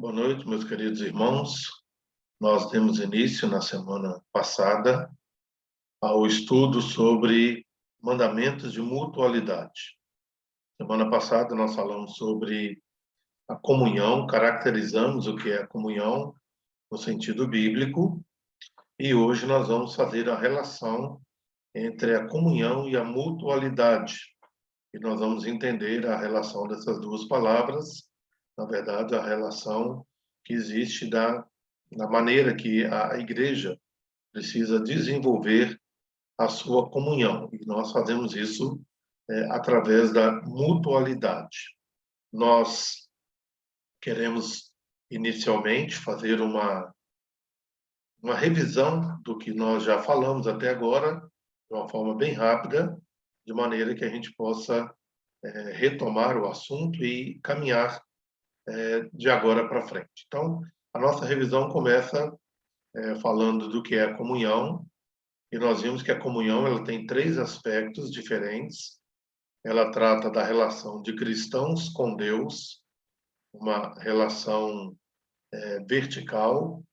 Boa noite, meus queridos irmãos. Nós demos início na semana passada ao estudo sobre mandamentos de mutualidade. Semana passada nós falamos sobre a comunhão, caracterizamos o que é a comunhão no sentido bíblico, e hoje nós vamos fazer a relação entre a comunhão e a mutualidade. E nós vamos entender a relação dessas duas palavras, na verdade, a relação que existe da maneira que a igreja precisa desenvolver a sua comunhão. E nós fazemos isso através da mutualidade. Nós queremos, inicialmente, fazer uma revisão do que nós já falamos até agora, de uma forma bem rápida, de maneira que a gente possa retomar o assunto e caminhar de agora para frente. Então, a nossa revisão começa falando do que é a comunhão, e nós vimos que a comunhão ela tem três aspectos diferentes. Ela trata da relação de cristãos com Deus, uma relação vertical.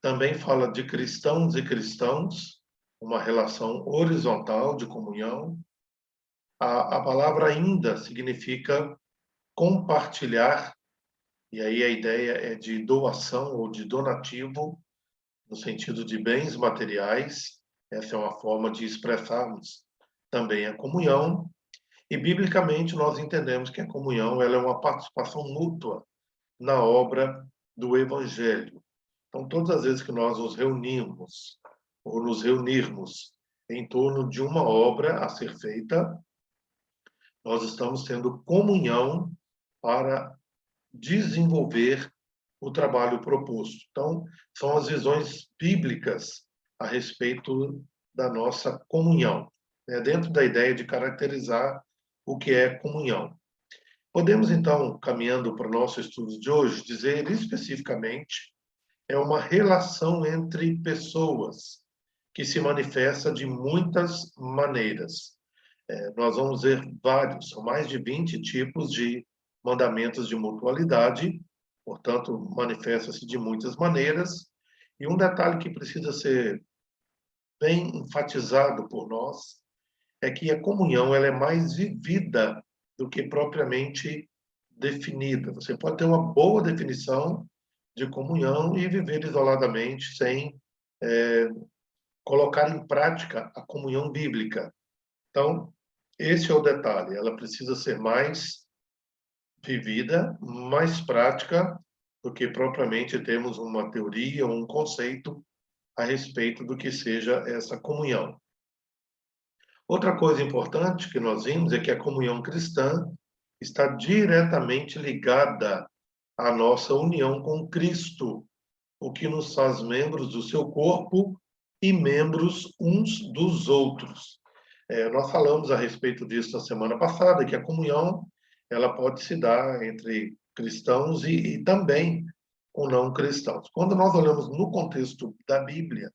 Também fala de cristãos e cristãos, uma relação horizontal de comunhão. A palavra ainda significa compartilhar, e aí a ideia é de doação ou de donativo, no sentido de bens materiais. Essa é uma forma de expressarmos também a comunhão. E, biblicamente, nós entendemos que a comunhão ela é uma participação mútua na obra do Evangelho. Então, todas as vezes que nós nos reunimos ou nos reunirmos em torno de uma obra a ser feita, nós estamos tendo comunhão para desenvolver o trabalho proposto. Então, são as visões bíblicas a respeito da nossa comunhão, dentro da ideia de caracterizar o que é comunhão. Podemos, então, caminhando para o nosso estudo de hoje, dizer especificamente é uma relação entre pessoas que se manifesta de muitas maneiras. Nós vamos ver vários, são mais de 20 tipos de mandamentos de mutualidade, portanto, manifesta-se de muitas maneiras. E um detalhe que precisa ser bem enfatizado por nós é que a comunhão ela é mais vivida do que propriamente definida. Você pode ter uma boa definição de comunhão e viver isoladamente sem colocar em prática a comunhão bíblica. Então, esse é o detalhe. Ela precisa ser mais vivida, mais prática, do que propriamente termos uma teoria ou um conceito a respeito do que seja essa comunhão. Outra coisa importante que nós vimos é que a comunhão cristã está diretamente ligada à nossa união com Cristo, o que nos faz membros do seu corpo e membros uns dos outros. Nós falamos a respeito disso na semana passada, que a comunhão ela pode se dar entre cristãos e também com não cristãos. Quando nós olhamos no contexto da Bíblia,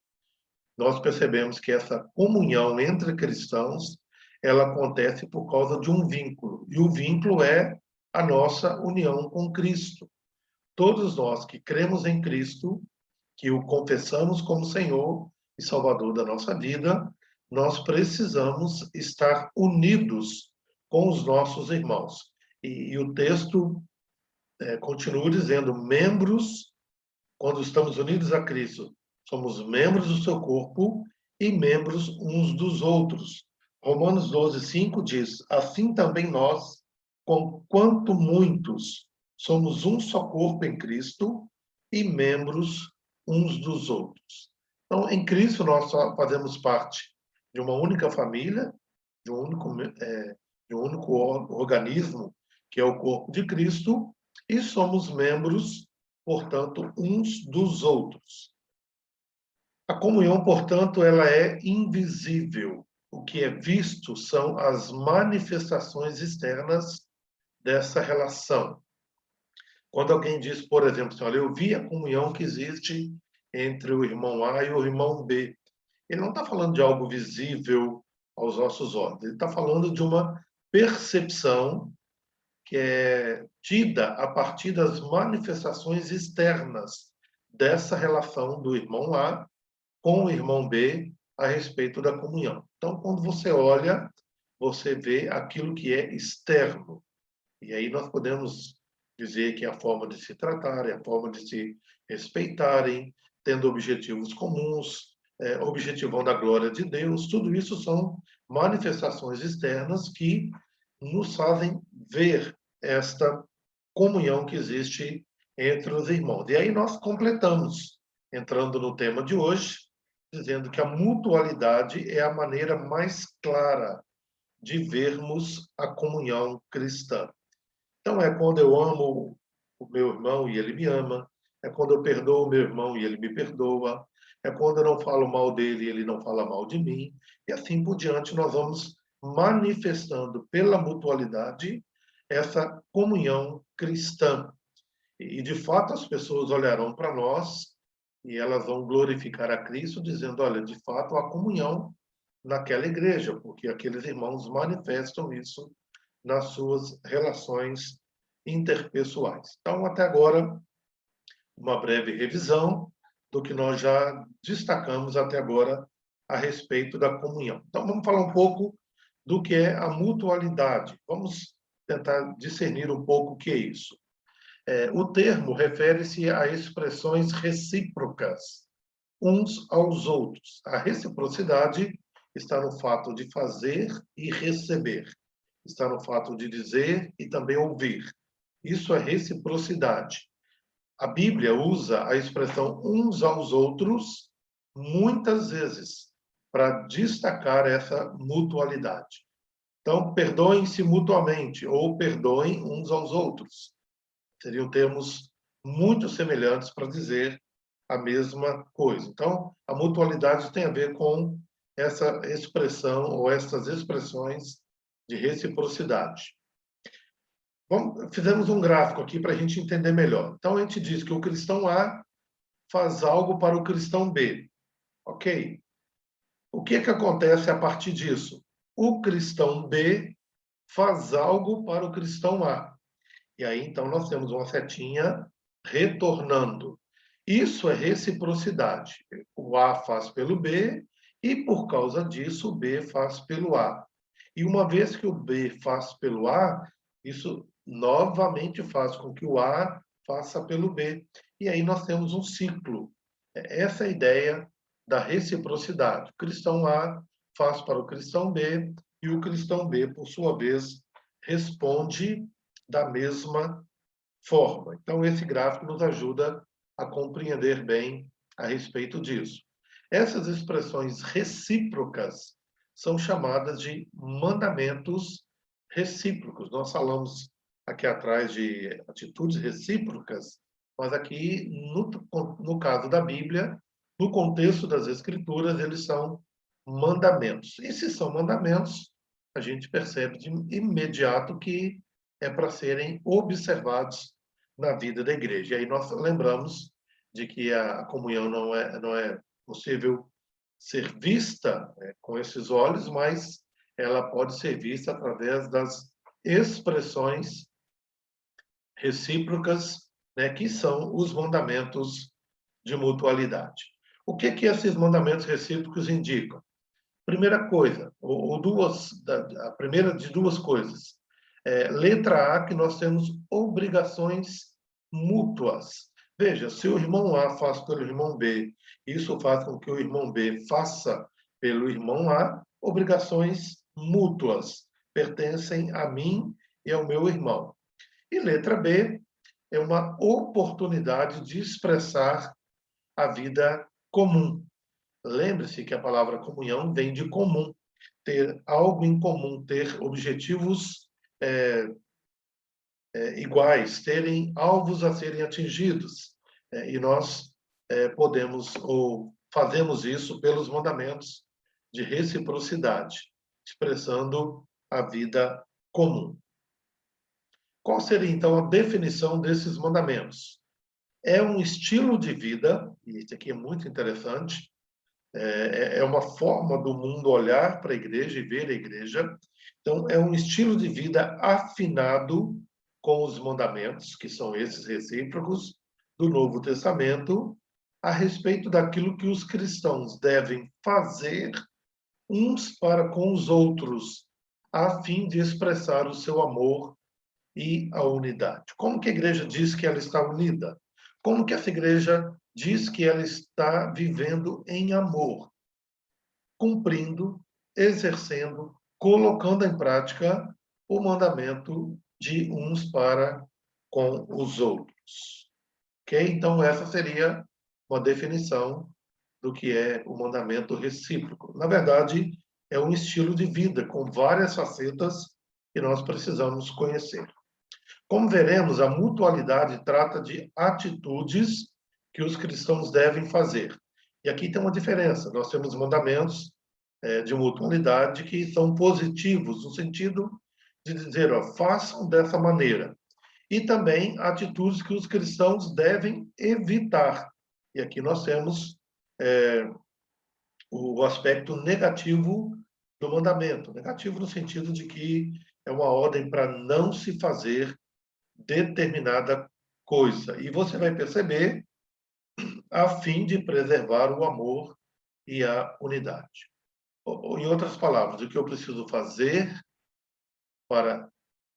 nós percebemos que essa comunhão entre cristãos ela acontece por causa de um vínculo, e o vínculo é a nossa união com Cristo. Todos nós que cremos em Cristo, que o confessamos como Senhor e Salvador da nossa vida, nós precisamos estar unidos com os nossos irmãos. E o texto continua dizendo, membros, quando estamos unidos a Cristo, somos membros do seu corpo e membros uns dos outros. Romanos 12:5 diz, assim também nós, conquanto muitos, somos um só corpo em Cristo e membros uns dos outros. Então, em Cristo, nós fazemos parte de uma única família, de um único organismo, que é o corpo de Cristo, e somos membros, portanto, uns dos outros. A comunhão, portanto, ela é invisível. O que é visto são as manifestações externas dessa relação. Quando alguém diz, por exemplo, assim, olha, eu vi a comunhão que existe entre o irmão A e o irmão B. Ele não está falando de algo visível aos nossos olhos. Ele está falando de uma percepção que é tida a partir das manifestações externas dessa relação do irmão A com o irmão B a respeito da comunhão. Então, quando você olha, você vê aquilo que é externo. E aí nós podemos dizer que é a forma de se tratar, é a forma de se respeitarem, tendo objetivos comuns, objetivando a glória de Deus. Tudo isso são manifestações externas que nos fazem ver esta comunhão que existe entre os irmãos. E aí nós completamos, entrando no tema de hoje, dizendo que a mutualidade é a maneira mais clara de vermos a comunhão cristã. Então, é quando eu amo o meu irmão e ele me ama, é quando eu perdoo o meu irmão e ele me perdoa, é quando eu não falo mal dele e ele não fala mal de mim, e assim por diante nós vamos manifestando pela mutualidade essa comunhão cristã. E, de fato, as pessoas olharão para nós e elas vão glorificar a Cristo, dizendo, olha, de fato, há comunhão naquela igreja, porque aqueles irmãos manifestam isso nas suas relações interpessoais. Então, até agora, uma breve revisão do que nós já destacamos até agora a respeito da comunhão. Então, vamos falar um pouco do que é a mutualidade. Vamos tentar discernir um pouco o que é isso. O termo refere-se a expressões recíprocas uns aos outros. A reciprocidade está no fato de fazer e receber. Está no fato de dizer e também ouvir. Isso é reciprocidade. A Bíblia usa a expressão uns aos outros muitas vezes para destacar essa mutualidade. Então, perdoem-se mutuamente ou perdoem uns aos outros. Seriam termos muito semelhantes para dizer a mesma coisa. Então, a mutualidade tem a ver com essa expressão ou essas expressões de reciprocidade. Fizemos um gráfico aqui para a gente entender melhor. Então, a gente diz que o cristão A faz algo para o cristão B. Ok? O que acontece a partir disso? O cristão B faz algo para o cristão A. E aí, então, nós temos uma setinha retornando. Isso é reciprocidade. O A faz pelo B e, por causa disso, o B faz pelo A. E uma vez que o B faz pelo A, isso novamente faz com que o A faça pelo B. E aí nós temos um ciclo. Essa é a ideia da reciprocidade. O cristão A faz para o cristão B e o cristão B, por sua vez, responde da mesma forma. Então, esse gráfico nos ajuda a compreender bem a respeito disso. Essas expressões recíprocas são chamadas de mandamentos recíprocos. Nós falamos aqui atrás de atitudes recíprocas, mas aqui, no caso da Bíblia, no contexto das Escrituras, eles são mandamentos. E se são mandamentos, a gente percebe de imediato que é para serem observados na vida da igreja. E aí nós lembramos de que a comunhão não é possível ser vista com esses olhos, mas ela pode ser vista através das expressões recíprocas, né, que são os mandamentos de mutualidade. O que esses mandamentos recíprocos indicam? Primeira coisa, ou duas, a primeira de duas coisas. Letra A, que nós temos obrigações mútuas. Veja, se o irmão A faz pelo irmão B, isso faz com que o irmão B faça pelo irmão A, obrigações mútuas, pertencem a mim e ao meu irmão. E letra B é uma oportunidade de expressar a vida comum. Lembre-se que a palavra comunhão vem de comum, ter algo em comum, ter objetivos iguais, terem alvos a serem atingidos. E nós podemos ou fazemos isso pelos mandamentos de reciprocidade, expressando a vida comum. Qual seria, então, a definição desses mandamentos? É um estilo de vida, e isso aqui é muito interessante, é uma forma do mundo olhar para a igreja e ver a igreja. Então, é um estilo de vida afinado com os mandamentos, que são esses recíprocos, do Novo Testamento, a respeito daquilo que os cristãos devem fazer uns para com os outros, a fim de expressar o seu amor e a unidade. Como que a igreja diz que ela está unida? Como que essa igreja diz que ela está vivendo em amor? Cumprindo, exercendo, colocando em prática o mandamento de uns para com os outros. Ok? Então, essa seria uma definição do que é o mandamento recíproco. Na verdade, é um estilo de vida com várias facetas que nós precisamos conhecer. Como veremos, a mutualidade trata de atitudes que os cristãos devem fazer. E aqui tem uma diferença. Nós temos mandamentos de mutualidade que são positivos, no sentido de dizer, ó, façam dessa maneira. E também atitudes que os cristãos devem evitar. E aqui nós temos o aspecto negativo do mandamento. Negativo no sentido de que é uma ordem para não se fazer determinada coisa. E você vai perceber a fim de preservar o amor e a unidade. Em outras palavras, o que eu preciso fazer para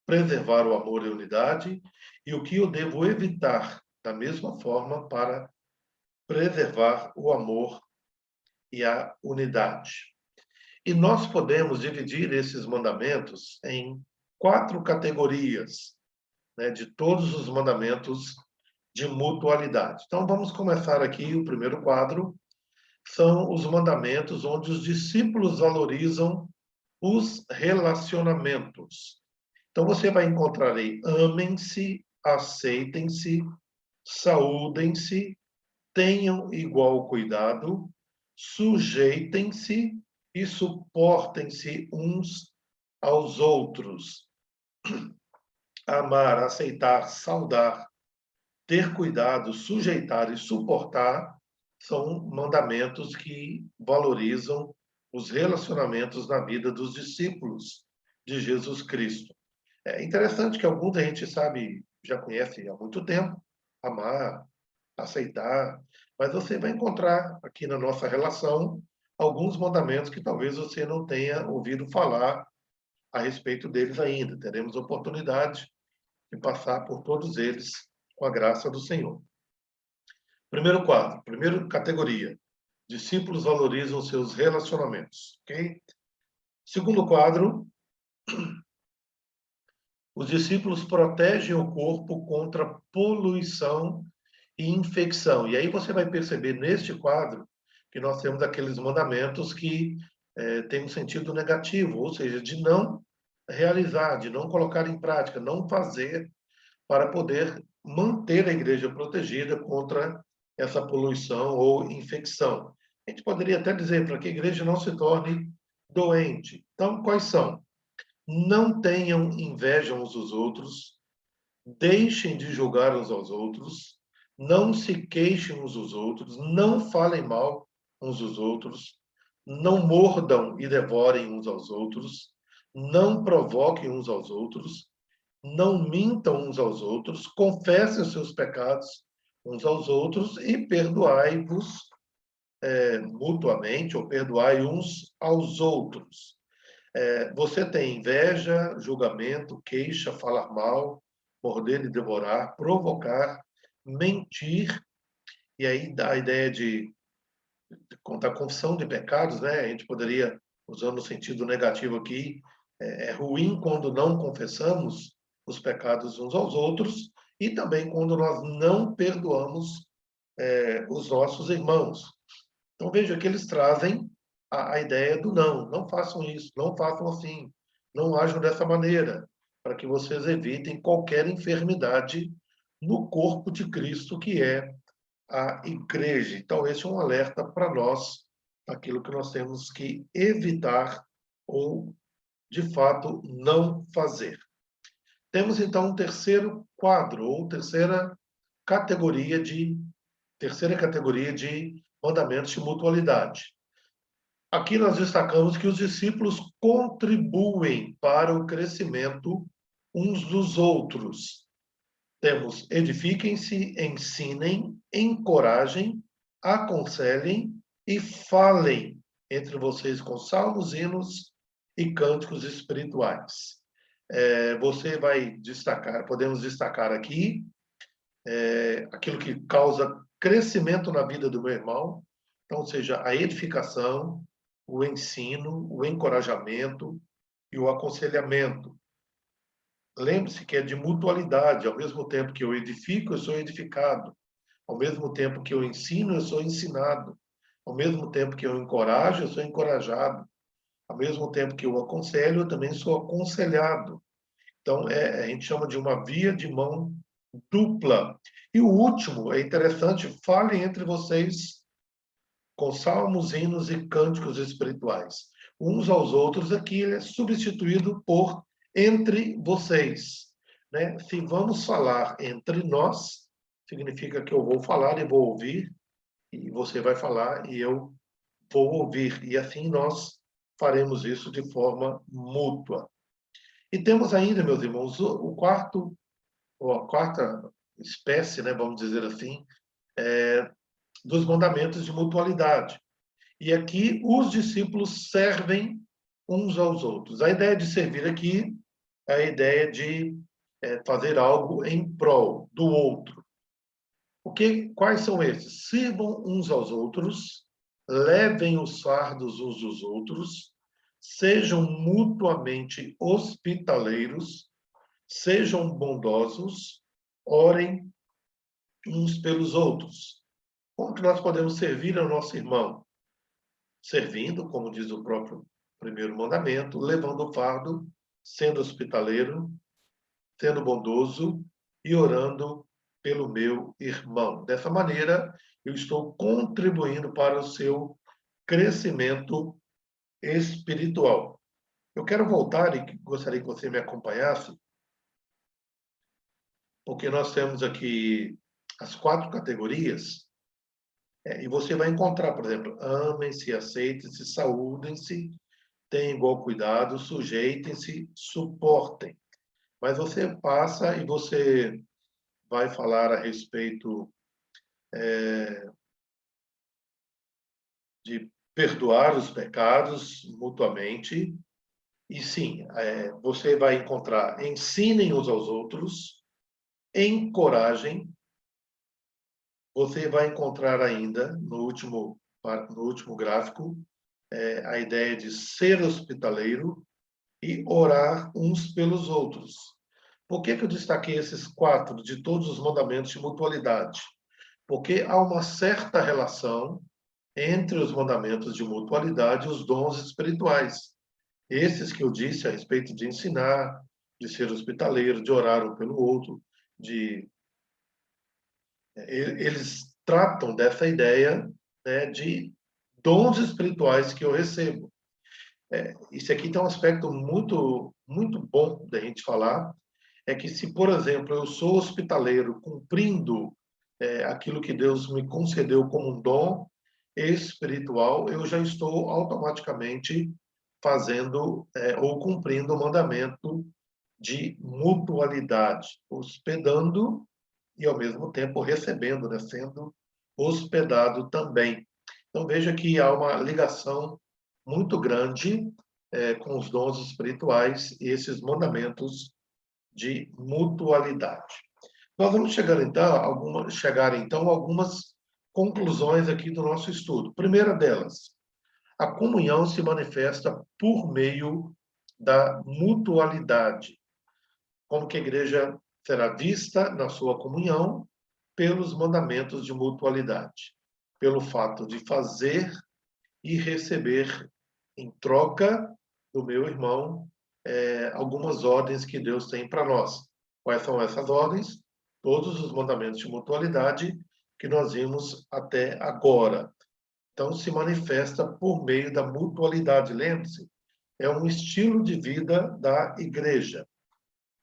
preservar o amor e a unidade e o que eu devo evitar da mesma forma para preservar o amor e a unidade. E nós podemos dividir esses mandamentos em 4 categorias, né, de todos os mandamentos de mutualidade. Então, vamos começar aqui, o primeiro quadro, são os mandamentos onde os discípulos valorizam os relacionamentos. Então, você vai encontrar aí, amem-se, aceitem-se, saúdem-se, tenham igual cuidado, sujeitem-se e suportem-se uns aos outros. Amar, aceitar, saudar, ter cuidado, sujeitar e suportar são mandamentos que valorizam os relacionamentos na vida dos discípulos de Jesus Cristo. É interessante que alguns a gente sabe, já conhece há muito tempo, amar, aceitar, mas você vai encontrar aqui na nossa relação alguns mandamentos que talvez você não tenha ouvido falar a respeito deles ainda. Teremos oportunidade de passar por todos eles com a graça do Senhor. Primeiro quadro, primeira categoria. Discípulos valorizam seus relacionamentos, ok? Segundo quadro, os discípulos protegem o corpo contra poluição e infecção. E aí você vai perceber neste quadro que nós temos aqueles mandamentos que têm um sentido negativo, ou seja, de não realizar, de não colocar em prática, não fazer para poder manter a igreja protegida contra essa poluição ou infecção. A gente poderia até dizer para que a igreja não se torne doente. Então, quais são? Não tenham inveja uns dos outros, deixem de julgar uns aos outros, não se queixem uns dos outros, não falem mal uns dos outros, não mordam e devorem uns aos outros, não provoquem uns aos outros, não mintam uns aos outros, confessem os seus pecados uns aos outros e perdoai-vos mutuamente, ou perdoai uns aos outros. Você tem inveja, julgamento, queixa, falar mal, morder e devorar, provocar, mentir, e aí dá a ideia de contar confissão de pecados, né? A gente poderia, usando o sentido negativo aqui, é ruim quando não confessamos os pecados uns aos outros e também quando nós não perdoamos os nossos irmãos. Então veja que eles trazem a ideia do não. Não façam isso, não façam assim, não ajam dessa maneira, para que vocês evitem qualquer enfermidade no corpo de Cristo, que é a igreja. Então, esse é um alerta para nós, aquilo que nós temos que evitar ou, de fato, não fazer. Temos, então, um terceiro quadro, ou terceira categoria de mandamentos de mutualidade. Aqui nós destacamos que os discípulos contribuem para o crescimento uns dos outros. Temos edifiquem-se, ensinem, encorajem, aconselhem e falem entre vocês com salmos, hinos e cânticos espirituais. Você vai destacar, podemos destacar aqui, aquilo que causa crescimento na vida do meu irmão, então, seja a edificação, o ensino, o encorajamento e o aconselhamento. Lembre-se que é de mutualidade, ao mesmo tempo que eu edifico, eu sou edificado. Ao mesmo tempo que eu ensino, eu sou ensinado. Ao mesmo tempo que eu encorajo, eu sou encorajado. Ao mesmo tempo que eu aconselho, eu também sou aconselhado. Então, a gente chama de uma via de mão dupla. E o último, é interessante, falem entre vocês com salmos, hinos e cânticos espirituais. Uns aos outros, aqui ele é substituído por entre vocês. Né? Se vamos falar entre nós, significa que eu vou falar e vou ouvir, e você vai falar e eu vou ouvir. E assim nós faremos isso de forma mútua. E temos ainda, meus irmãos, o quarto, ou a quarta espécie, né, vamos dizer assim, dos mandamentos de mutualidade. E aqui os discípulos servem uns aos outros. A ideia de servir aqui é a ideia de fazer algo em prol do outro. Quais são esses? Sirvam uns aos outros, levem os fardos uns dos outros, sejam mutuamente hospitaleiros, sejam bondosos, orem uns pelos outros. Como que nós podemos servir ao nosso irmão? Servindo, como diz o próprio primeiro mandamento, levando o fardo, sendo hospitaleiro, sendo bondoso e orando pelo meu irmão. Dessa maneira, eu estou contribuindo para o seu crescimento espiritual. Eu quero voltar e gostaria que você me acompanhasse, porque nós temos aqui as 4 categorias, e você vai encontrar, por exemplo, amem-se, aceitem-se, saúdem-se, tenham igual cuidado, sujeitem-se, suportem. Mas você passa e você vai falar a respeito de perdoar os pecados mutuamente. E sim, você vai encontrar ensinem uns aos outros, encorajem. Você vai encontrar ainda, no último gráfico, a ideia de ser hospitaleiro e orar uns pelos outros. Por que eu destaquei esses 4 de todos os mandamentos de mutualidade? Porque há uma certa relação entre os mandamentos de mutualidade e os dons espirituais. Esses que eu disse a respeito de ensinar, de ser hospitaleiro, de orar um pelo outro, eles tratam dessa ideia, né, de dons espirituais que eu recebo. Isso aqui tem um aspecto muito, muito bom da gente falar, é que se, por exemplo, eu sou hospitaleiro cumprindo aquilo que Deus me concedeu como um dom espiritual, eu já estou automaticamente fazendo ou cumprindo o mandamento de mutualidade, hospedando e, ao mesmo tempo, recebendo, né? Sendo hospedado também. Então, veja que há uma ligação muito grande com os dons espirituais e esses mandamentos de mutualidade. Nós vamos chegar então a algumas conclusões aqui do nosso estudo. Primeira delas, a comunhão se manifesta por meio da mutualidade. Como que a igreja será vista na sua comunhão? Pelos mandamentos de mutualidade, pelo fato de fazer e receber em troca do meu irmão algumas ordens que Deus tem para nós. Quais são essas ordens? Todos os mandamentos de mutualidade que nós vimos até agora. Então, se manifesta por meio da mutualidade. Lembre-se, é um estilo de vida da igreja.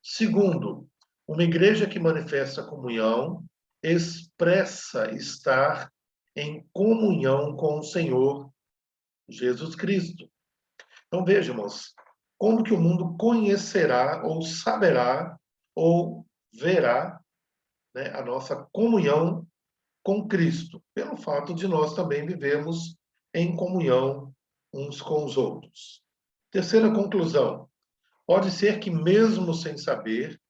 Segundo, uma igreja que manifesta comunhão expressa estar em comunhão com o Senhor Jesus Cristo. Então, vejamos, como que o mundo conhecerá ou saberá ou verá, né, a nossa comunhão com Cristo, pelo fato de nós também vivemos em comunhão uns com os outros. Terceira conclusão: pode ser que, mesmo sem saber,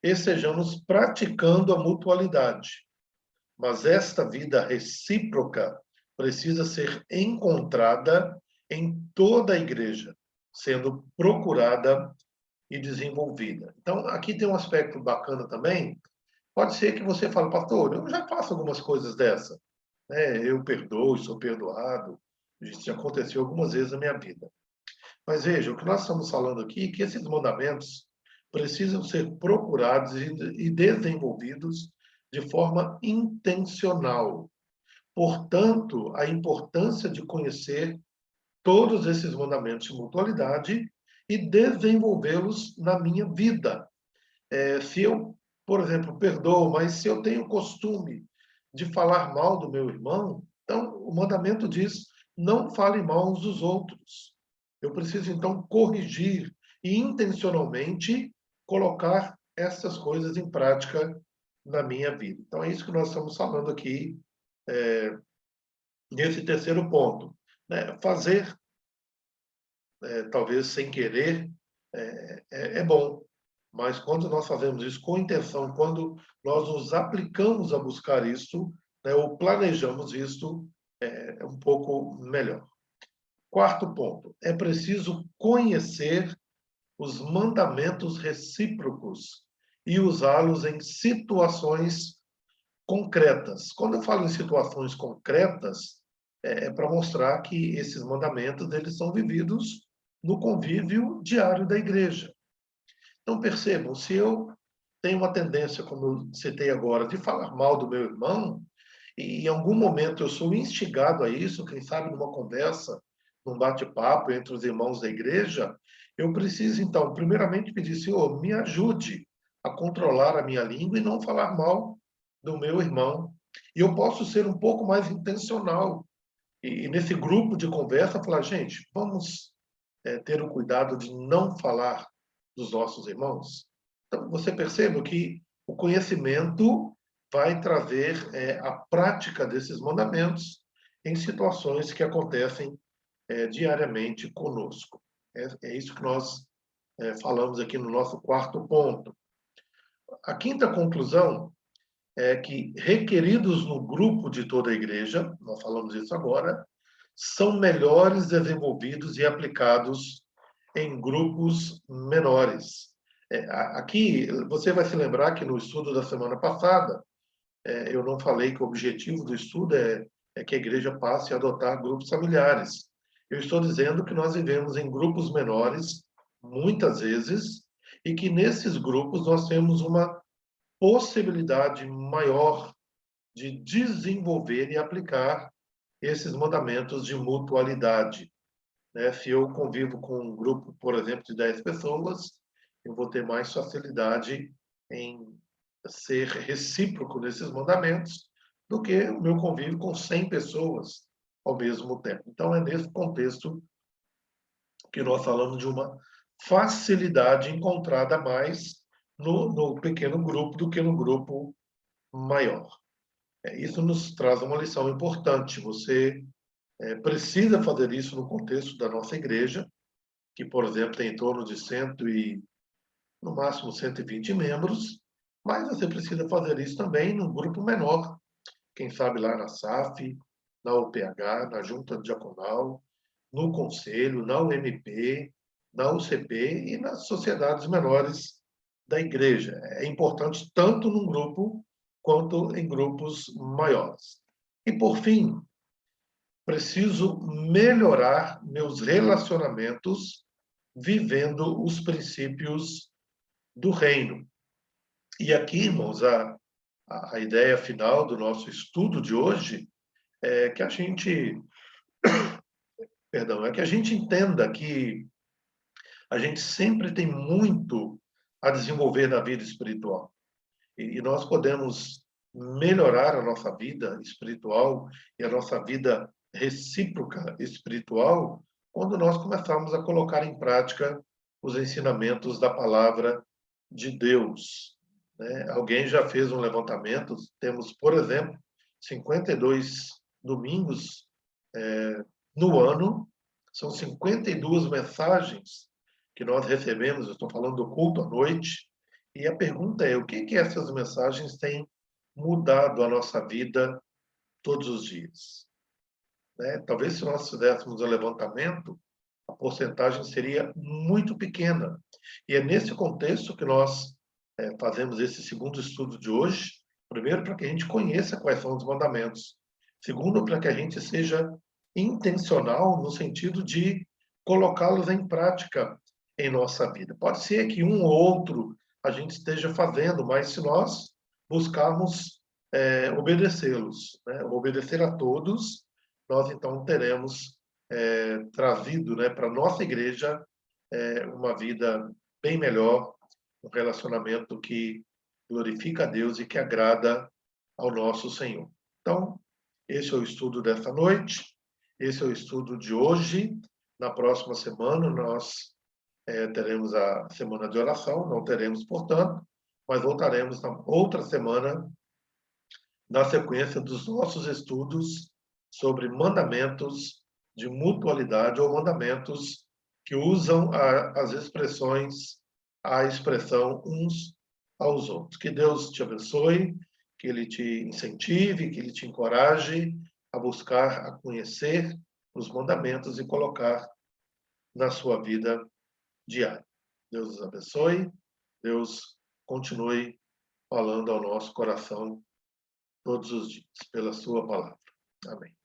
estejamos praticando a mutualidade, mas esta vida recíproca precisa ser encontrada em toda a igreja, sendo procurada e desenvolvida. Então, aqui tem um aspecto bacana também. Pode ser que você fale, pastor, eu já faço algumas coisas dessa, né? Eu perdoo, sou perdoado. Isso já aconteceu algumas vezes na minha vida. Mas veja, o que nós estamos falando aqui é que esses mandamentos precisam ser procurados e desenvolvidos de forma intencional. Portanto, a importância de conhecer todos esses mandamentos de mutualidade e desenvolvê-los na minha vida. Se eu, por exemplo, perdoo, mas se eu tenho o costume de falar mal do meu irmão, então o mandamento diz: não fale mal uns dos outros. Eu preciso, então, corrigir e intencionalmente colocar essas coisas em prática na minha vida. Então, é isso que nós estamos falando aqui, nesse terceiro ponto, né? Fazer, talvez sem querer, é bom, mas quando nós fazemos isso com intenção, quando nós nos aplicamos a buscar isso, né, ou planejamos isso, é um pouco melhor. Quarto ponto, é preciso conhecer os mandamentos recíprocos e usá-los em situações concretas. Quando eu falo em situações concretas, é para mostrar que esses mandamentos eles são vividos no convívio diário da igreja. Então, percebam, se eu tenho uma tendência, como eu citei agora, de falar mal do meu irmão, e em algum momento eu sou instigado a isso, quem sabe numa conversa, num bate-papo entre os irmãos da igreja, eu preciso, então, primeiramente pedir, Senhor, me ajude a controlar a minha língua e não falar mal do meu irmão. E eu posso ser um pouco mais intencional. E nesse grupo de conversa, falar, gente, vamos ter o cuidado de não falar dos nossos irmãos. Então, você percebe que o conhecimento vai trazer a prática desses mandamentos em situações que acontecem diariamente conosco. É isso que nós falamos aqui no nosso quarto ponto. A quinta conclusão é que, requeridos no grupo de toda a igreja, nós falamos isso agora, são melhores desenvolvidos e aplicados em grupos menores. Aqui, você vai se lembrar que no estudo da semana passada, eu não falei que o objetivo do estudo é que a igreja passe a adotar grupos familiares. Eu estou dizendo que nós vivemos em grupos menores, muitas vezes, e que nesses grupos nós temos uma possibilidade maior de desenvolver e aplicar esses mandamentos de mutualidade, né? Se eu convivo com um grupo, por exemplo, de 10 pessoas, eu vou ter mais facilidade em ser recíproco nesses mandamentos do que o meu convívio com 100 pessoas ao mesmo tempo. Então, é nesse contexto que nós falamos de uma facilidade encontrada mais no pequeno grupo do que no grupo maior. Isso nos traz uma lição importante. Você precisa fazer isso no contexto da nossa igreja, que, por exemplo, tem em torno de no máximo 120 membros, mas você precisa fazer isso também num grupo menor, quem sabe lá na SAF, na UPH, na Junta Diaconal, no Conselho, na UMP, na UCP e nas sociedades menores da igreja. É importante tanto num grupo quanto em grupos maiores. E, por fim, preciso melhorar meus relacionamentos vivendo os princípios do reino. E aqui, irmãos, a ideia final do nosso estudo de hoje é que a gente, é que a gente entenda que a gente sempre tem muito a desenvolver na vida espiritual. E nós podemos melhorar a nossa vida espiritual e a nossa vida recíproca espiritual quando nós começarmos a colocar em prática os ensinamentos da palavra de Deus, né? Alguém já fez um levantamento, temos, por exemplo, 52 domingos no ano, são 52 mensagens que nós recebemos, eu estou falando do culto à noite, e a pergunta é, o que essas mensagens têm mudado a nossa vida todos os dias? Né? Talvez se nós fizéssemos um levantamento, a porcentagem seria muito pequena. E é nesse contexto que nós fazemos esse segundo estudo de hoje. Primeiro, para que a gente conheça quais são os mandamentos. Segundo, para que a gente seja intencional no sentido de colocá-los em prática em nossa vida. Pode ser que um ou outro a gente esteja fazendo, mas se nós buscarmos obedecê-los, né? Obedecer a todos, nós então teremos trazido, né, para a nossa igreja uma vida bem melhor, um relacionamento que glorifica a Deus e que agrada ao nosso Senhor. Então, esse é o estudo dessa noite, esse é o estudo de hoje. Na próxima semana, nós teremos a semana de oração, não teremos, portanto, mas voltaremos na outra semana, na sequência dos nossos estudos sobre mandamentos de mutualidade ou mandamentos que usam as expressões, a expressão uns aos outros. Que Deus te abençoe, que Ele te incentive, que Ele te encoraje a buscar, a conhecer os mandamentos e colocar na sua vida diária. Deus os abençoe, Deus continue falando ao nosso coração todos os dias, pela sua palavra. Amém.